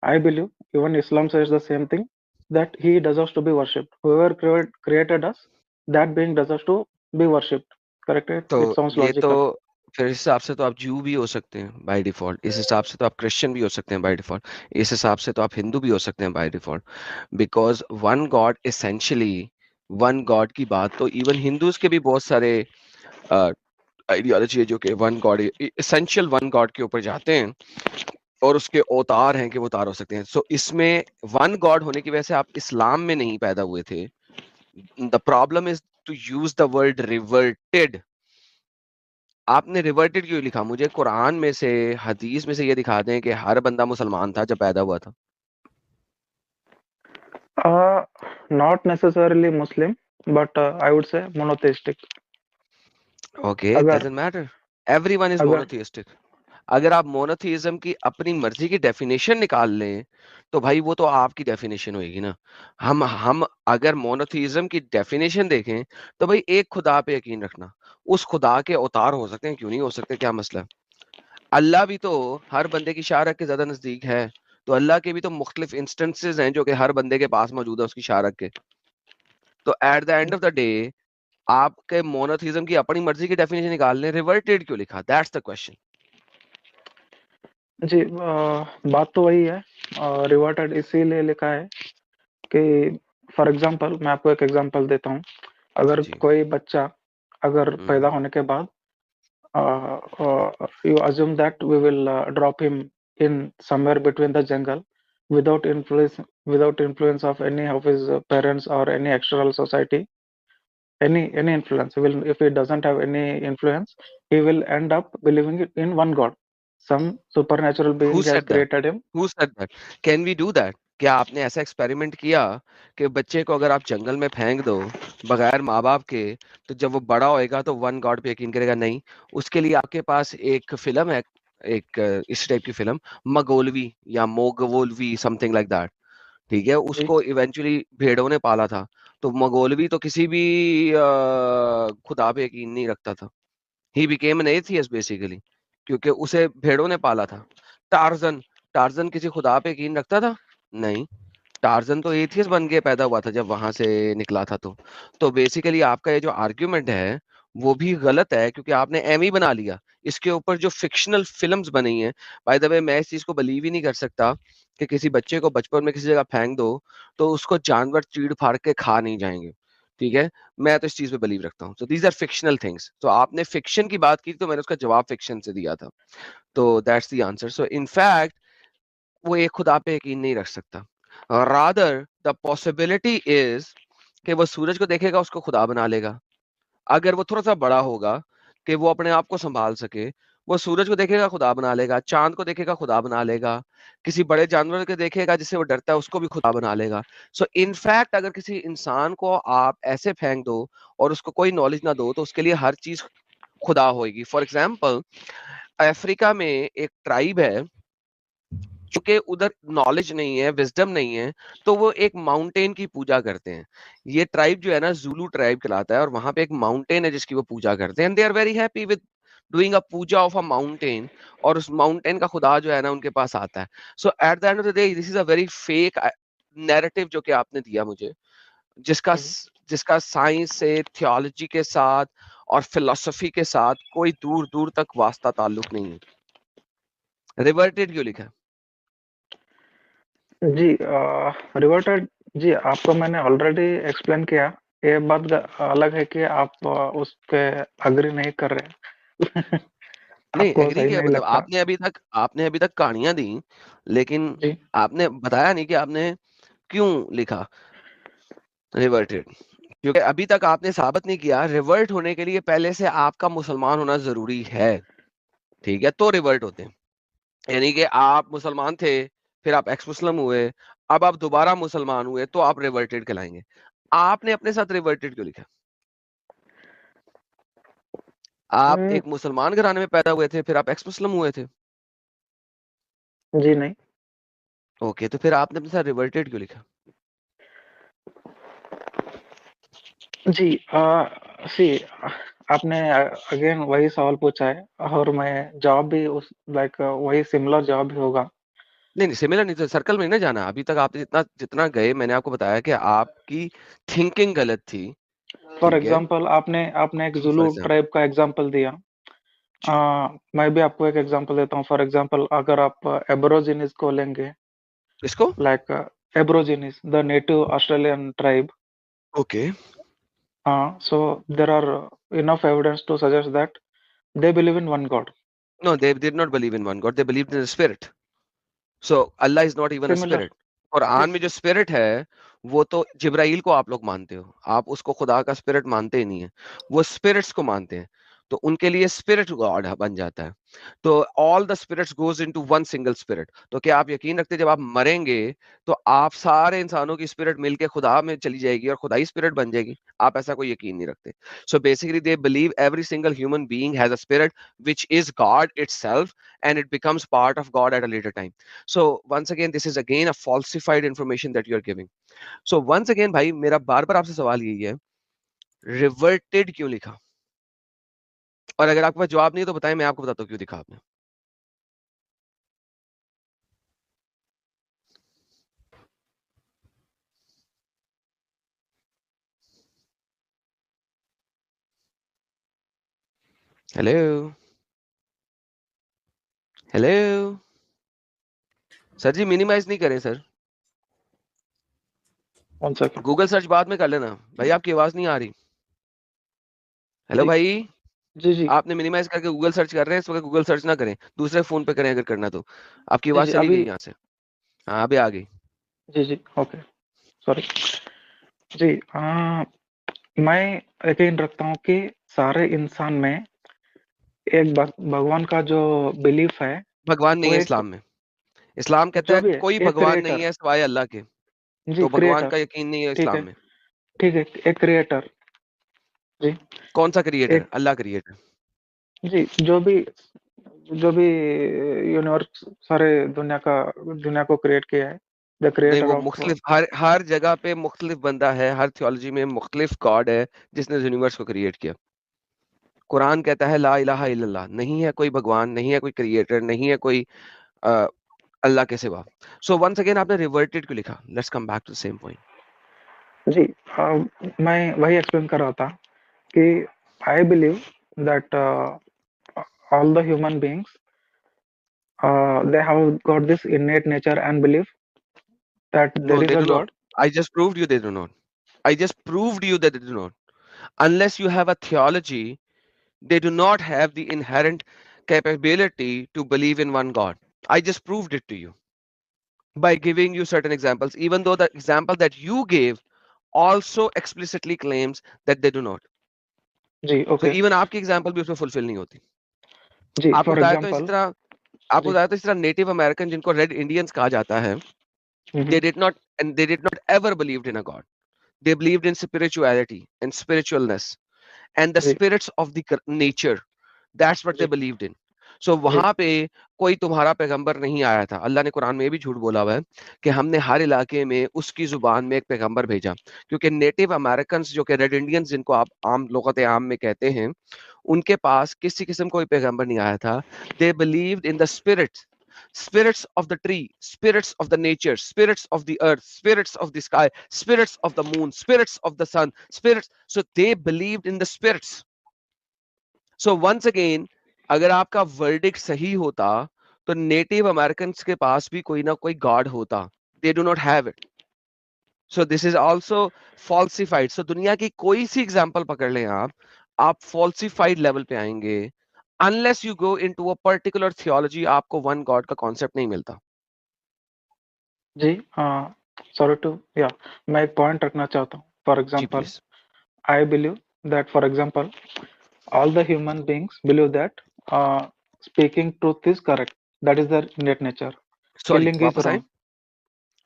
Speaker 7: I believe even Islam says the same thing, that he deserves to be worshipped. Whoever created us, that being deserves to be worshipped. Correct?
Speaker 3: तो
Speaker 7: It sounds
Speaker 3: ये तो
Speaker 7: logical.
Speaker 3: फिर इस हिसाब से तो आप जू भी हो सकते हैं बाय डिफॉल्ट, इस हिसाब से तो आप क्रिश्चियन भी हो सकते हैं बाय डिफॉल्ट, इस हिसाब से तो आप हिंदू भी हो सकते हैं by default, because one God essentially, one God की बात तो इवन हिंदूज के भी बहुत सारे आइडियोलॉजी है जो कि one God, essential one God के ऊपर जाते हैं और उसके अवतार हैं कि वो अवतार हो सकते हैं। सो इसमें वन गॉड होने की वजह से आप इस्लाम में नहीं पैदा हुए थे। The problem is to use the word reverted. आपने रिवर्टेड क्यों लिखा? मुझे कुरान में से, हदीस में से ये दिखा दें कि हर बंदा मुसलमान था जब पैदा हुआ था।
Speaker 7: Not necessarily Muslim, but I would say monotheistic.
Speaker 3: Okay,
Speaker 7: अगर
Speaker 3: डजंट मैटर, एवरीवन इज
Speaker 7: अगर
Speaker 3: मोनोथियस्टिक। अगर आप मोनोथिज्म की अपनी मर्जी की डेफिनेशन निकाल लें तो भाई वो तो आपकी डेफिनेशन होगी ना। हम अगर मोनोथिज्म की डेफिनेशन देखें तो भाई एक खुदा पे यकीन रखना, उस खुदा के अवतार हो सकते हैं, क्यों नहीं हो सकते, क्या मसला है? अल्लाह भी तो हर बंदे की शारक के ज्यादा नजदीक है, तो अल्लाह के भी तो मुख्तलिफ इंस्टेंसेस हैं जो कि हर बंदे के पास मौजूद है उसकी शारक के। तो eight the end of the day आपके मोनोथिज्म की अपनी मर्जी की डेफिनेशन निकाल लें, रिवर्टेड क्यों लिखा? That's the question.
Speaker 7: जी बात तो वही है, रिवर्टेड इसीलिए लिखा है कि फॉर एग्जांपल मैं आपको एक एग्जांपल देता हूँ। अगर
Speaker 3: जी।
Speaker 7: कोई बच्चा अगर पैदा होने के बाद you assume that we will drop him in somewhere between the jungle without influence of any of his parents or any external society, any influence. He will, if he doesn't have any influence, he will end up believing in one God. Some supernatural
Speaker 3: Who
Speaker 7: being has
Speaker 3: said that?
Speaker 7: created him.
Speaker 3: Who said that? Can we do that? क्या आपने ऐसा एक्सपेरिमेंट किया कि बच्चे को अगर आप जंगल में फेंक दो बगैर माँ बाप के, तो जब वो बड़ा होएगा तो वन गॉड पे यकीन करेगा? नहीं। उसके लिए आपके पास एक फिल्म है, एक इस टाइप की फिल्म, मगोलवी या मोगवोलवी, समथिंग लाइक दैट। ठीक है,
Speaker 7: जी
Speaker 3: उसको इवेंचुअली भेड़ों ने पाला था। तो मगोलवी तो किसी भी खुदा पे यकीन नहीं रखता था। He became an atheist basically, क्योंकि उसे भेड़ों ने पाला था। टार्जन, टार्जन किसी खुदा पे यकीन रखता था? नहीं। टार्जन तो एथियस्ट बन के पैदा हुआ था जब वहां से निकला था। तो बेसिकली आपका ये जो आर्ग्यूमेंट है वो भी गलत है, क्योंकि आपने एम ही बना लिया इसके ऊपर जो फिक्शनल फिल्म्स बनी हैं। बाय द वे, मैं इस चीज को बिलीव ही नहीं कर सकता कि किसी बच्चे को बचपन में किसी जगह फेंक दो तो उसको जानवर चीड़ फाड़ के खा नहीं जाएंगे। ठीक है, मैं तो इस चीज पे बिलीव रखता हूँ। So these are fictional things. तो आपने फिक्शन की बात की तो मैंने उसका जवाब फिक्शन से दिया था। तो that's the answer. So in fact वो एक खुदा पे यकीन नहीं रख सकता। रादर द पॉसिबिलिटी इज कि वो सूरज को देखेगा उसको खुदा बना लेगा। अगर वो थोड़ा सा बड़ा होगा कि वो अपने आप को संभाल सके, वो सूरज को देखेगा खुदा बना लेगा, चांद को देखेगा खुदा बना लेगा, किसी बड़े जानवर को देखेगा जिससे वो डरता है उसको भी खुदा बना लेगा। सो इनफैक्ट अगर किसी इंसान को आप ऐसे फेंक दो और उसको कोई नॉलेज ना दो तो उसके लिए हर चीज खुदा होगी। फॉर एग्जाम्पल, अफ्रीका में एक ट्राइब है क्योंकि उधर नॉलेज नहीं है, विजडम नहीं है, तो वो एक माउंटेन की पूजा करते हैं। ये ट्राइब जो है ना ज़ुलू ट्राइब कहलाता है, और वहां पे एक माउंटेन है जिसकी वो पूजा करते हैं, and they are very happy with doing a puja of a mountain, और उस माउंटेन का खुदा जो है ना उनके पास आता है। So at the end of the day this is a very fake narrative जो कि आपने दिया मुझे, जिसका जिसका साइंस से, थियोलॉजी के साथ और फिलोसफी के साथ कोई दूर दूर तक वास्ता ताल्लुक नहीं है। रिवर्टेड क्यों लिखा है?
Speaker 7: जी रिवर्टेड जी आपको मैंने ऑलरेडी एक्सप्लेन किया। ये बात अलग है कि आप उस पे अग्री नहीं कर रहे
Speaker 3: नहीं,
Speaker 7: आपको
Speaker 3: एग्री
Speaker 7: सही
Speaker 3: किया,
Speaker 7: नहीं
Speaker 3: मतलब
Speaker 7: लगता।
Speaker 3: आपने अभी तक कहानियां दी, लेकिन
Speaker 7: जी
Speaker 3: आपने बताया नहीं कि आपने क्यों लिखा रिवर्टेड। क्योंकि अभी तक आपने साबित नहीं किया, रिवर्ट होने के लिए पहले से आपका मुसलमान होना जरूरी है, ठीक है, तो रिवर्ट होते हैं। यानी कि आप मुसलमान थे, फिर आप एक्स मुस्लिम हुए, अब आप दोबारा मुसलमान हुए, तो आप रिवर्टेड कहलाएंगे। आपने अपने साथ रिवर्टेड क्यों लिखा? आप
Speaker 7: हम्म,
Speaker 3: एक मुसलमान घराने में पैदा हुए थे, फिर आप एक्स मुस्लिम हुए थे।
Speaker 7: जी नहीं
Speaker 3: ओके, तो फिर आपने अपने साथ रिवर्टेड क्यों लिखा?
Speaker 7: जी सी आपने अगेन वही सवाल पूछा है और मैं जवाब भी उस लाइक वही सिमिलर जवाब भी होगा।
Speaker 3: नहीं नहीं, सिमिलर नहीं, तो सर्कल में नहीं ना जाना। अभी तक आपने जितना जितना गए, मैंने आपको बताया कि आपकी थिंकिंग गलत थी,
Speaker 7: फॉर
Speaker 3: ठीक है।
Speaker 7: एग्जांपल आपने आपने एक
Speaker 3: फॉर
Speaker 7: जुलू
Speaker 3: एग्जाम्पल
Speaker 7: ट्राइब का एग्जांपल दिया। मैं भी आपको एक एग्जांपल देता हूँ। फॉर एग्जांपल अगर आप एब्रोजिनिस को लेंगे,
Speaker 3: इसको,
Speaker 7: like aborigines the native Australian tribe,
Speaker 3: okay,
Speaker 7: so there are enough evidence to suggest that they believe in one god.
Speaker 3: No, they did not believe in one god, they believed in spirit. So Allah is not even a
Speaker 7: Similar,
Speaker 3: spirit. Quran में जो स्पिरिट है, वो तो जिब्राइल को आप लोग मानते हो, आप उसको खुदा का स्पिरिट मानते ही नहीं है, वो स्पिरिट्स को मानते हैं, तो उनके लिए स्पिरिट गॉड बन जाता है। तो all the spirits goes into one single spirit. तो क्या आप यकीन रखते हैं जब आप मरेंगे तो आप सारे इंसानों की स्पिरिट मिलके खुदा में चली जाएगी और खुदाई स्पिरिट बन जाएगी? आप ऐसा कोई यकीन नहीं रखते। So basically they believe every single human being has a spirit which is God itself, and it becomes part of God at a later time. So once again, this is again a falsified information that you are giving. So once again, भाई मेरा बार बार आपसे सवाल यही है, रिवर्टेड क्यों लिखा? और अगर आपके पास जवाब नहीं है तो बताएं, मैं आपको बताता हूँ क्यों लिखा आपने। हेलो हेलो सर जी, मिनिमाइज नहीं करें सर,
Speaker 7: 1 second.
Speaker 3: गूगल सर्च बाद में कर लेना। भाई आपकी आवाज नहीं आ रही। हेलो
Speaker 7: जी
Speaker 3: भाई,
Speaker 7: जी जी
Speaker 3: आपने मिनिमाइज करके गूगल सर्च कर रहे हैं, इस वक्त गूगल सर्च ना करें, दूसरे फोन पे करें अगर करना तो। आपकी
Speaker 7: जी
Speaker 3: आवाज
Speaker 7: जी
Speaker 3: चली
Speaker 7: अभी
Speaker 3: गई यहाँ से। हाँ, अभी आ गई।
Speaker 7: जी जी ओके सॉरी जी मैं यकीन रखता हूँ कि सारे इंसान में एक भगवान का जो बिलीफ है
Speaker 3: भगवान नहीं
Speaker 7: वो
Speaker 3: है
Speaker 7: एक
Speaker 3: इस्लाम में। इस्लाम कहता
Speaker 7: जो
Speaker 3: है
Speaker 7: भी है
Speaker 3: कोई
Speaker 7: एक
Speaker 3: भगवान नहीं
Speaker 7: क्रिएटर।
Speaker 3: है सिवाय अल्लाह के,
Speaker 7: जी
Speaker 3: तो भगवान
Speaker 7: क्रिएटर
Speaker 3: का यकीन नहीं है
Speaker 7: ठीक
Speaker 3: इस्लाम
Speaker 7: है
Speaker 3: में।
Speaker 7: ठीक है एक क्रिएटर जी
Speaker 3: कौन सा क्रिएटर?
Speaker 7: एक
Speaker 3: अल्लाह क्रिएटर।
Speaker 7: जी जो भी यूनिवर्स सारे दुनिया को क्रिएट किया है द
Speaker 3: नहीं,
Speaker 7: क्रिएटर
Speaker 3: वो
Speaker 7: ऑफ
Speaker 3: मुख्तलिफ, हर हर जगह पे मुख्तलिफ बंदा है, हर थियोलॉजी में मुख्तलिफ गॉड है जिसने यूनिवर्स को क्रिएट किया। कुरान कहता है ला इलाहा इल्लल्लाह, नहीं है कोई भगवान, नहीं है कोई क्रिएटर, नहीं है कोई अ, अल्लाह के सिवा। सो वंस अगेन आपने रिवर्टेड क्यों लिखा? Let's come back to the same point.
Speaker 7: जी मैं वही एक्सप्लेन कर रहा था कि I believe that all the human beings they have got this innate nature and belief that
Speaker 3: no
Speaker 7: there is
Speaker 3: they
Speaker 7: a
Speaker 3: do not.
Speaker 7: god.
Speaker 3: I just proved you they do not. I just proved you that they do not. Unless you have a theology, they do not have the inherent capability to believe in one God. I just proved it to you by giving you certain examples, even though the example that you gave also explicitly claims that they do not.
Speaker 7: जी
Speaker 3: So
Speaker 7: ओके
Speaker 3: even आपकी example भी उसमें fulfill नहीं होती।
Speaker 7: जी
Speaker 3: आपको
Speaker 7: फॉर
Speaker 3: बताया तो इसी
Speaker 7: एग्जांपल
Speaker 3: तरह, आपको
Speaker 7: जी
Speaker 3: बताया तो इस तरह नेटिव अमेरिकन जिनको रेड इंडियंस कहा जाता है,
Speaker 7: हम्म,
Speaker 3: they did not, and they did not ever believed in a God. They believed in spirituality and spiritualness and the
Speaker 7: ji
Speaker 3: spirits of the nature. That's what they
Speaker 7: ji
Speaker 3: believed in. सो वहां पे कोई तुम्हारा पैगंबर नहीं आया था। अल्लाह ने कुरान में भी झूठ बोला हुआ है कि हमने हर इलाके में उसकी जुबान में एक पैगंबर भेजा, क्योंकि नेटिव अमेरिकन जो कि रेड इंडियंस जिनको आप आम लोगत आम में कहते हैं, उनके पास किसी किस्म कोई पैगंबर नहीं आया था। दे believed in the spirits of the tree, spirits of the nature, spirits of the earth, spirits of the sky, spirits of the moon, spirits of the sun, spirits. So they believed in the spirits. So once again, अगर आपका वर्डिक्ट सही होता तो नेटिव अमेरिकन के पास भी कोई ना कोई गॉड होता। They do not have it. So this is also falsified. सो दुनिया की कोई सी एग्जांपल पकड़ लें आप फॉल्सिफाइड लेवल पे आएंगे। Unless you go into a particular theology, आपको वन गॉड का कॉन्सेप्ट नहीं मिलता।
Speaker 7: जी सॉरी टू या मैं एक पॉइंट रखना चाहता हूँ। फॉर
Speaker 3: जी
Speaker 7: example,
Speaker 3: please.
Speaker 7: I believe that, for example, all the human beings believe that speaking truth is correct. That is their innate nature.
Speaker 3: Sorry,
Speaker 7: Killing is wrong.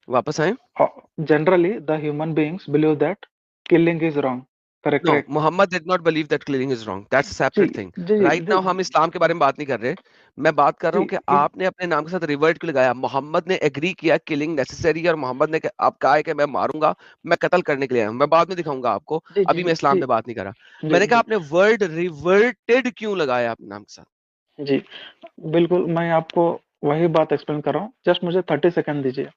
Speaker 3: वापस आए।
Speaker 7: Generally, the human beings believe that killing is wrong. Correct,
Speaker 3: No,
Speaker 7: correct.
Speaker 3: Muhammad did not believe that killing is wrong. That's a separate
Speaker 7: ji
Speaker 3: thing.
Speaker 7: Ji
Speaker 3: Right now हम इस्लाम के बारे में बात नहीं कर रहे। मैं बात कर रहा हूँ कि
Speaker 7: जी
Speaker 3: आपने अपने नाम के साथ रिवर्ट क्यों लगाया। मोहम्मद ने एग्री किया किलिंग नेसेसरी है, और मोहम्मद ने आप कहा है कि मैं मारूंगा, मैं कत्ल करने के लिए आया हूं। मैं बाद में दिखाऊंगा आपको,
Speaker 7: जी
Speaker 3: अभी मैं इस्लाम
Speaker 7: जी
Speaker 3: में बात नहीं कर रहा।
Speaker 7: जी
Speaker 3: मैंने कहा
Speaker 7: जी
Speaker 3: आपने वर्ड रिवर्टेड क्यों लगाया अपने नाम के साथ।
Speaker 7: जी बिल्कुल, मैं आपको वही बात एक्सप्लेन कर रहा हूँ। जस्ट मुझे 30 सेकंड दीजिए,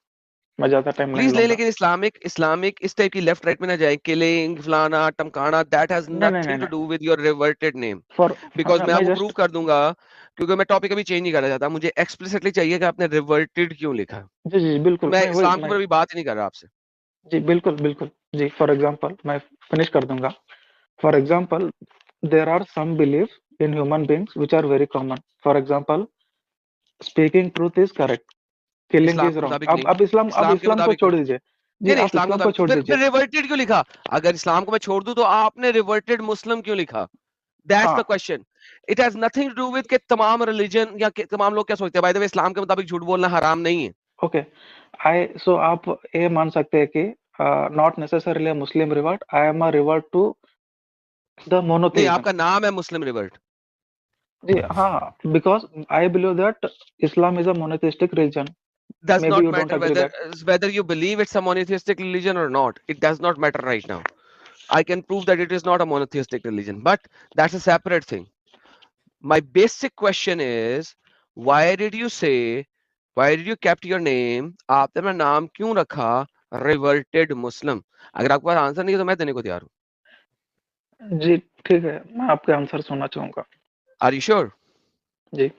Speaker 7: मैं ज्यादा टाइम नहीं
Speaker 3: प्लीज ले,
Speaker 7: लूंगा।
Speaker 3: लेकिन इस्लामिक इस टाइप की लेफ्ट राइट में ना जाए, किलिंग फलाना टमकाना, दैट हैज
Speaker 7: नहीं नहीं
Speaker 3: नथिंग टू
Speaker 7: नहीं
Speaker 3: do with your reverted name.
Speaker 7: For
Speaker 3: because मैं
Speaker 7: मैं
Speaker 3: आपको प्रूव
Speaker 7: जस्ट
Speaker 3: कर दूंगा, क्योंकि मैं टॉपिक अभी चेंज नहीं करना चाहता। मुझे एक्सप्लिसिटली चाहिए कि आपने रिवर्टेड क्यों लिखा है।
Speaker 7: जी
Speaker 3: तो
Speaker 7: बिल्कुल,
Speaker 3: मैं
Speaker 7: मैं वही
Speaker 3: इस्लाम के ऊपर
Speaker 7: मैं
Speaker 3: अभी बात ही नहीं कर रहा आपसे।
Speaker 7: जी बिल्कुल बिल्कुल जी। फॉर एग्जांपल, मैं फिनिश कर दूंगा। For example, there are some beliefs in human beings which are very common. For example, speaking truth is correct, killing
Speaker 3: Islam
Speaker 7: is
Speaker 3: के
Speaker 7: wrong.
Speaker 3: मुताबिक नहीं,
Speaker 7: अब
Speaker 3: इस्लाम के
Speaker 7: इस्लाम को
Speaker 3: मुताबिक नहीं।
Speaker 7: छोड़ दीजिए जी,
Speaker 3: नहीं नहीं,
Speaker 7: आप
Speaker 3: इस्लाम के
Speaker 7: इस्लाम को
Speaker 3: मुताबिक
Speaker 7: छोड़
Speaker 3: फिर
Speaker 7: दीजिए।
Speaker 3: रिवर्टेड क्यों लिखा। अगर इस्लाम को मैं छोड़ दूं तो आपने रिवर्टेड मुस्लिम क्यों लिखा। दैट्स द
Speaker 7: हाँ
Speaker 3: question. It has nothing to do with कि तमाम रिलीजन या कि तमाम लोग क्या सोचते हैं। बाय द वे, इस्लाम के मुताबिक झूठ बोलना हराम नहीं है।
Speaker 7: ओके। सो आप ये मान सकते हैं कि not necessarily Muslim revert, I am a revert to the
Speaker 3: नहीं,
Speaker 7: मोनोथेइज्म।
Speaker 3: आपका नाम है मुस्लिम रिवर्ट।
Speaker 7: जी हाँ, because I believe that Islam is a monotheistic religion.
Speaker 3: Does
Speaker 7: maybe
Speaker 3: not
Speaker 7: you don't
Speaker 3: matter
Speaker 7: agree that.
Speaker 3: whether you believe it's a monotheistic religion or not. It does not matter right now. I can prove that it is not a monotheistic religion, but that's a separate thing. My basic question is, why did you kept your name? आपने अपना नाम क्यों रखा reverted Muslim? अगर आपके पास आंसर नहीं है तो मैं देने को तैयार हूँ।
Speaker 7: जी ठीक है, मैं आपके आंसर सुनना चाहूंगा।
Speaker 3: Are you sure?
Speaker 7: जी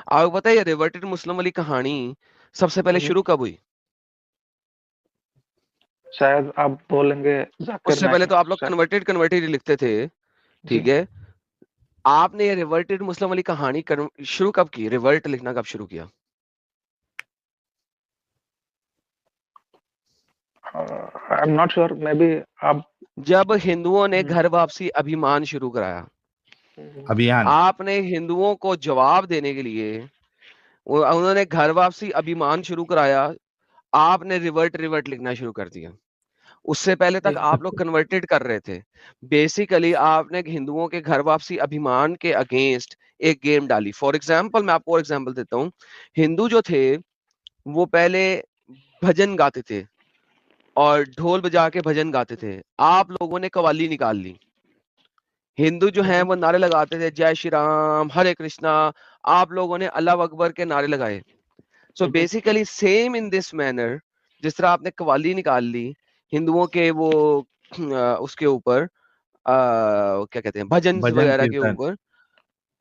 Speaker 3: आपको पता है ये reverted Muslim वाली कहानी सबसे पहले
Speaker 7: जी
Speaker 3: शुरू कब हुई?
Speaker 7: शायद आप बोलेंगे जाकिर
Speaker 3: उससे पहले
Speaker 7: नायक
Speaker 3: तो आप लोग
Speaker 7: शायद।
Speaker 3: कन्वर्टेड लिखते थे,
Speaker 7: जी
Speaker 3: ठीक है। आपने ये रिवर्टेड मुस्लिम वाली कहानी शुरू कब की? रिवर्ट लिखना कब शुरू किया?
Speaker 7: I am not sure, may be आप
Speaker 3: जब हिंदुओं ने घर वापसी अभिमान शुरू कराया।
Speaker 2: अभियान।
Speaker 3: आपने हिंदुओं को जवाब देने के लिए उन्होंने घर वापसी अभिमान शुरू कराया, आपने रिवर्ट लिखना शुरू कर दिया। उससे पहले तक
Speaker 7: जी
Speaker 3: आप लोग कन्वर्टेड कर रहे थे। बेसिकली आपने हिंदुओं के घर वापसी अभिमान के अगेंस्ट एक गेम डाली। फॉर एग्जाम्पल, मैं आपको एग्जाम्पल देता हूँ। हिंदू जो थे वो पहले भजन गाते थे और ढोल बजा के भजन गाते थे। आप लोगों ने कव्वाली निकाल ली। हिंदू जो हैं वो नारे लगाते थे, जय श्री राम, हरे कृष्णा। आप लोगों ने अल्लाह अकबर के नारे लगाए। So basically same in this manner, जिस तरह आपने कव्वाली निकाल ली हिंदुओं के वो उसके ऊपर क्या कहते हैं, भजन
Speaker 2: भजन
Speaker 3: वगैरह के
Speaker 2: कीर्तन।
Speaker 3: ऊपर,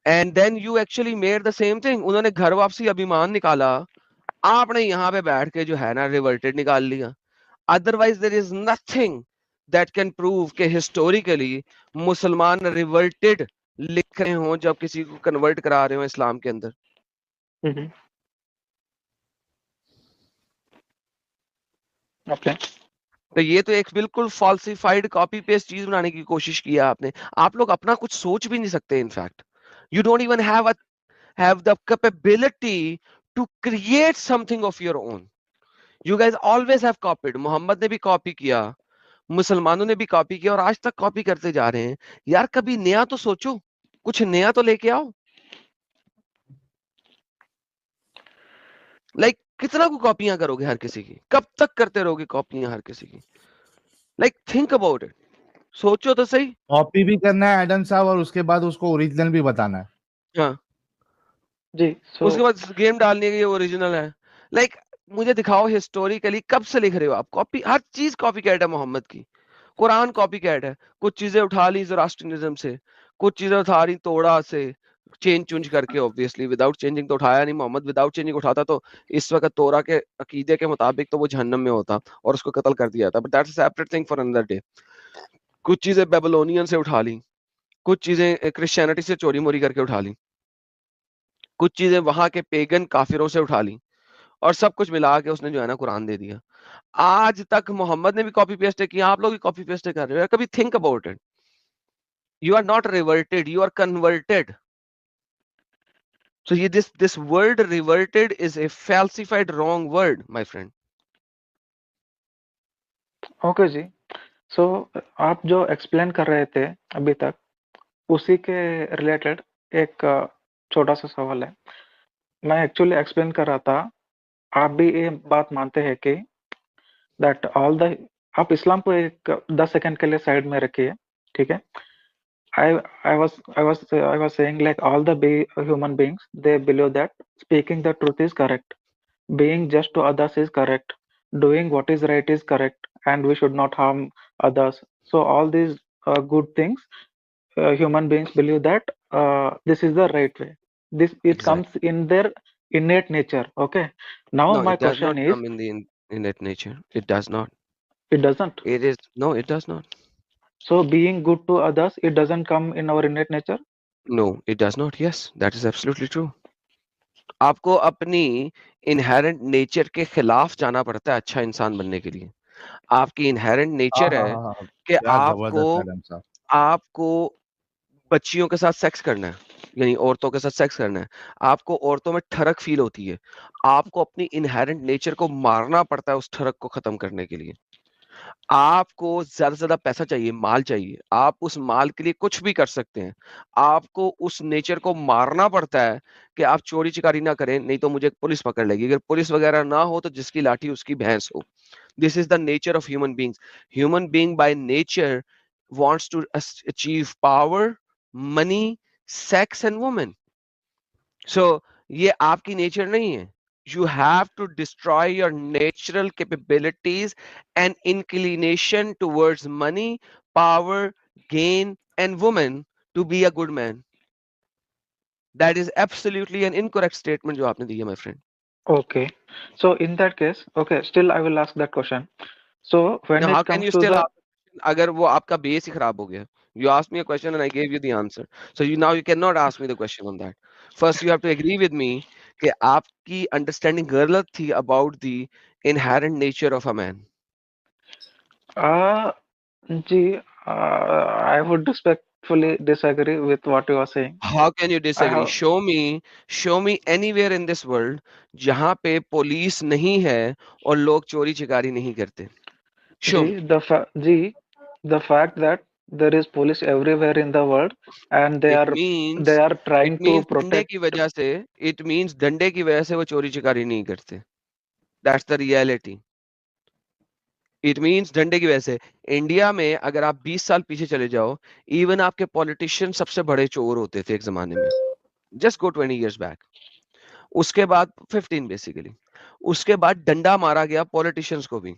Speaker 3: and then you actually made the same thing. उन्होंने घर वापसी अभिमान निकाला, आपने यहाँ पे बैठ के जो है ना रिवर्टेड निकाल लिया। Otherwise there is nothing that can prove के हिस्टोरिकली मुसलमान रिवर्टेड लिख रहे हो जब किसी को कन्वर्ट करा रहे हो इस्लाम के अंदर।
Speaker 7: ओके।
Speaker 3: तो ये तो एक बिल्कुल फॉल्सिफाइड कॉपी पेस्ट चीज बनाने की कोशिश की है आपने। आप लोग अपना कुछ सोच भी नहीं सकते। In fact you don't even have the capability to create something of your own. You guys always have copied. Mohammad ने भी कॉपी किया, मुसलमानों ने भी कॉपी किया, और आज तक कॉपी करते जा रहे हैं। यार कभी नया तो सोचो, कुछ नया तो लेके आओ। लाइक कितना को कॉपियां करोगे हर किसी की, कब तक करते रहोगे कॉपियां हर किसी की? लाइक थिंक अबाउट इट, सोचो तो सही।
Speaker 2: कॉपी भी करना है एडम साहब और उसके बाद उसको ओरिजिनल भी बताना है।
Speaker 3: हाँ,
Speaker 7: जी
Speaker 3: उसके बाद गेम डालनी है कि ये ओरिजिनल है। लाइक मुझे दिखाओ हिस्टोरिकली कब से लिख रहे हो आप कॉपी, हर चीज कॉपी कैट है मोहम्मद की। कुरान कॉपी कैट है, कुछ चीजें उठा ली ज़ोरास्ट्रियनिज्म से, कुछ चीजें उठा ली तोड़ा से, चेंज चुंज करके। ऑब्वियसली विदाउट चेंजिंग तो उठाया नहीं मोहम्मद, विदाउट चेंजिंग उठाता तो इस वक्त तोरा के अकीदे के मुताबिक तो वो जहन्नम में होता और उसको कत्ल कर दिया था। But that's a separate thing for another day. कुछ चीजें बेबीलोनियन से उठा ली, कुछ चीजें क्रिश्चियनिटी से चोरी मोरी करके उठा ली, कुछ चीजें वहां के पेगन काफिरों से उठा ली, और सब कुछ मिला के उसने जो है ना कुरान दे दिया। आज तक मोहम्मद ने भी कॉपी पेस्ट किया, आप लोग भी कॉपी पेस्ट कर रहे हो। कभी think about it, you are not reverted, you are converted. So this word reverted is a falsified wrong word, my friend.
Speaker 7: Okay जी। सो आप जो एक्सप्लेन कर रहे थे अभी तक, उसी के रिलेटेड एक छोटा सा सवाल है। मैं एक्चुअली एक्सप्लेन कर रहा था, आप भी ये बात मानते हैं कि दैट ऑल द, आप इस्लाम को एक 10 सेकंड के लिए साइड में रखिए, ठीक है? I was saying like all the human beings, they believe that speaking the truth is correct, being just to others is correct, doing what is right is correct, and we should not harm others. So all these good things, human beings believe that this is the right way. This it comes
Speaker 3: Exactly.
Speaker 7: in their innate nature. Okay. Now
Speaker 3: No,
Speaker 7: my
Speaker 3: it does
Speaker 7: question
Speaker 3: not
Speaker 7: is,
Speaker 3: come in the innate nature. It does not.
Speaker 7: it doesn't.
Speaker 3: It is no, it does not.
Speaker 7: So being good to others, it doesn't come in our innate nature.
Speaker 3: No, it does not. Yes, that is absolutely true. आपको अपनी इनहेरेंट नेचर के खिलाफ जाना पड़ता है अच्छा इंसान बनने के लिए। आपकी इनहेरेंट
Speaker 2: हाँ
Speaker 3: नेचर
Speaker 2: हाँ
Speaker 3: है
Speaker 2: हाँ हाँ,
Speaker 3: कि
Speaker 2: क्या जबरदस्त एडम साहब।
Speaker 3: आपको बच्चियों के साथ सेक्स करना है, यानी औरतों के साथ सेक्स करना है। आपको औरतों में ठरक फील होती है, आपको अपनी इनहेरेंट नेचर को मारना पड़ता है उस ठरक को खत्म करने के लिए। आपको ज्यादा से ज्यादा पैसा चाहिए, माल चाहिए, आप उस माल के लिए कुछ भी कर सकते हैं। आपको उस नेचर को मारना पड़ता है कि आप चोरी चिकारी ना करें, नहीं तो मुझे पुलिस पकड़ लेगी। अगर पुलिस वगैरह ना हो तो जिसकी लाठी उसकी भैंस हो। This is the nature of human beings. Human being by nature wants to achieve power, money, sex and women. So ये आपकी नेचर नहीं है। You have to destroy your natural capabilities and inclination towards money, power, gain and women to be a good man. That is absolutely an incorrect statement जो आपने दी है, my friend.
Speaker 7: Okay. So in that case, okay, still I will ask that question. So when
Speaker 3: Now, how
Speaker 7: it
Speaker 3: can
Speaker 7: comes
Speaker 3: you
Speaker 7: to
Speaker 3: still
Speaker 7: the,
Speaker 3: ask अगर वो आपका बेस ही खराब हो गया? You asked me a question and I gave you the answer. So you cannot ask me the question on that. First, you have to agree with me कि आपकी understanding गलत थी about the inherent nature of a man.
Speaker 7: Ji, I would respectfully disagree with what you are saying.
Speaker 3: How can you
Speaker 7: I
Speaker 3: disagree?
Speaker 7: have,
Speaker 3: Show me anywhere in this world जहाँ पे पुलिस नहीं है और लोग चोरी चिकारी नहीं करते. Show me.
Speaker 7: the fact that there is police everywhere in the world, and
Speaker 3: It
Speaker 7: they
Speaker 3: means
Speaker 7: are trying to
Speaker 3: डंडे
Speaker 7: protect.
Speaker 3: की वजह से it means डंडे की वजह से वो चोरी चिकारी नहीं करते. That's the reality. It means डंडे की वजह से इंडिया में अगर आप 20 साल पीछे चले जाओ, इवन आपके पॉलिटिशियन सबसे बड़े चोर होते थे एक जमाने में. Just go 20 years back. उसके बाद 15 बेसिकली, उसके बाद डंडा मारा गया पॉलिटिशियंस को भी.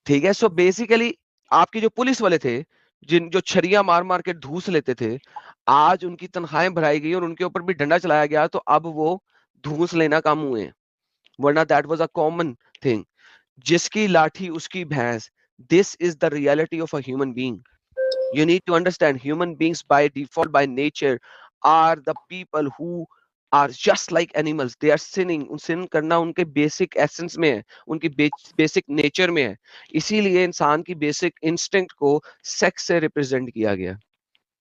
Speaker 3: ठीक है, सो बेसिकली आपकी जो पुलिस वाले थे, जिन जो छरिया मार मार के धूस लेते थे, आज उनकी तनख्वाहें बढ़ाई गई और उनके ऊपर भी डंडा चलाया गया, तो अब वो धूस लेना कम हुए. वरना that was a common thing. जिसकी लाठी उसकी भैंस. This is the reality of a human being. You need to understand human beings by default, by nature, are the people who are just like animals. They are sinning. sin करना उनके basic essence में है, उनकी basic nature में है. इसीलिए इंसान की basic instinct को sex से represent किया गया.